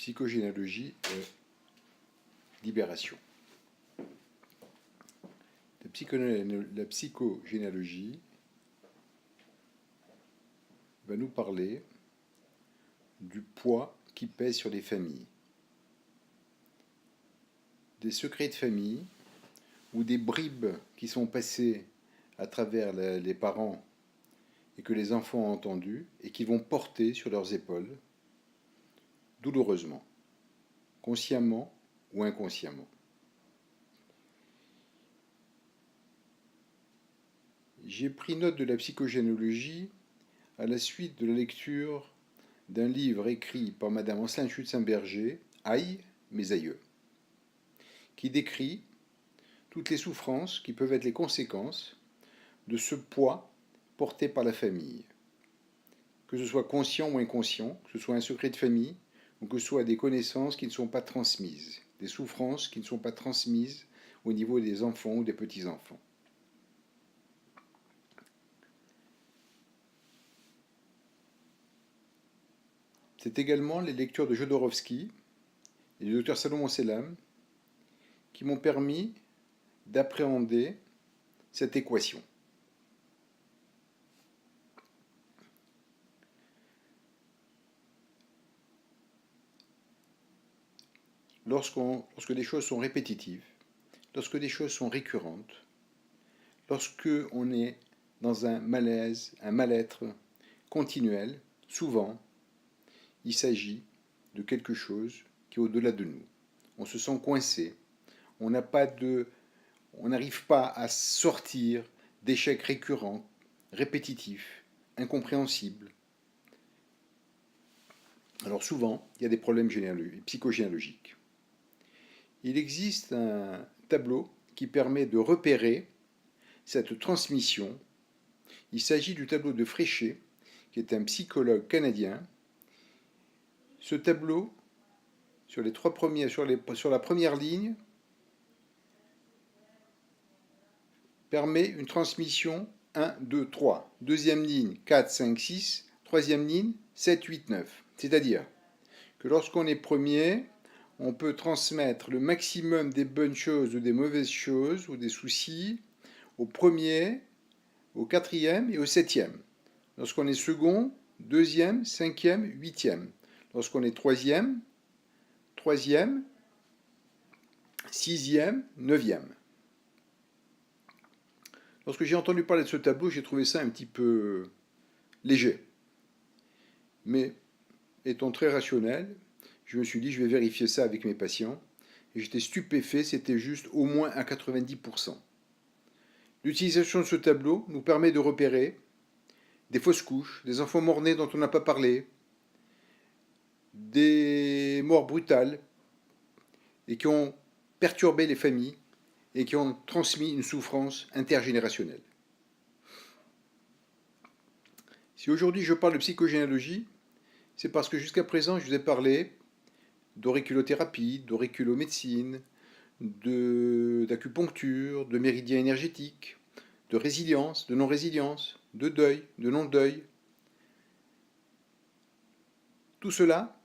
Psychogénéalogie et libération. La psychogénéalogie va nous parler du poids qui pèse sur les familles, des secrets de famille ou des bribes qui sont passées à travers les parents et que les enfants ont entendues et qu'ils vont porter sur leurs épaules douloureusement, consciemment ou inconsciemment. J'ai pris note de la psychogénéalogie à la suite de la lecture d'un livre écrit par Madame Ancelin Schutzenberger, Aïe, mes aïeux, qui décrit toutes les souffrances qui peuvent être les conséquences de ce poids porté par la famille, que ce soit conscient ou inconscient, que ce soit un secret de famille ou que ce soit des connaissances qui ne sont pas transmises, des souffrances qui ne sont pas transmises au niveau des enfants ou des petits-enfants. C'est également les lectures de Jodorowsky et du docteur Salomon Selam qui m'ont permis d'appréhender cette équation. Lorsque des choses sont répétitives, lorsque des choses sont récurrentes, lorsque on est dans un malaise, un mal-être continuel, souvent, il s'agit de quelque chose qui est au-delà de nous. On se sent coincé, on n'arrive pas à sortir d'échecs récurrents, répétitifs, incompréhensibles. Alors souvent, il y a des problèmes psychogénéalogiques. Il existe un tableau qui permet de repérer cette transmission. Il s'agit du tableau de Fréchet, qui est un psychologue canadien. Ce tableau, sur la première ligne, permet une transmission 1, 2, 3. Deuxième ligne, 4, 5, 6. Troisième ligne, 7, 8, 9. C'est-à-dire que lorsqu'on est premier, on peut transmettre le maximum des bonnes choses ou des mauvaises choses ou des soucis au premier, au quatrième et au septième. Lorsqu'on est second, deuxième, cinquième, huitième. Lorsqu'on est troisième, sixième, neuvième. Lorsque j'ai entendu parler de ce tableau, j'ai trouvé ça un petit peu léger. Mais étant très rationnel, je me suis dit, je vais vérifier ça avec mes patients. Et j'étais stupéfait, c'était juste au moins à 90%. L'utilisation de ce tableau nous permet de repérer des fausses couches, des enfants morts-nés dont on n'a pas parlé, des morts brutales et qui ont perturbé les familles et qui ont transmis une souffrance intergénérationnelle. Si aujourd'hui je parle de psychogénéalogie, c'est parce que jusqu'à présent je vous ai parlé d'auriculothérapie, d'auriculomédecine, d'acupuncture, de méridiens énergétiques, de résilience, de non-résilience, de deuil, de non-deuil. Tout cela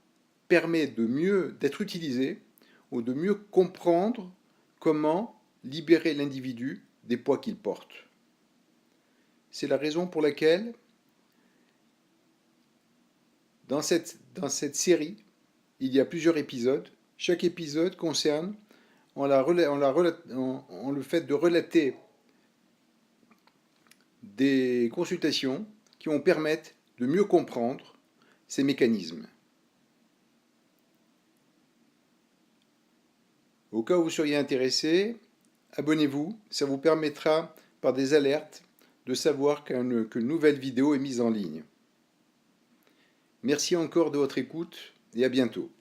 permet d'être utilisé ou de mieux comprendre comment libérer l'individu des poids qu'il porte. C'est la raison pour laquelle, dans cette série, il y a plusieurs épisodes. Chaque épisode concerne le fait de relater des consultations qui vont permettre de mieux comprendre ces mécanismes. Au cas où vous seriez intéressé, abonnez-vous, ça vous permettra par des alertes de savoir qu'une nouvelle vidéo est mise en ligne. Merci encore de votre écoute et à bientôt.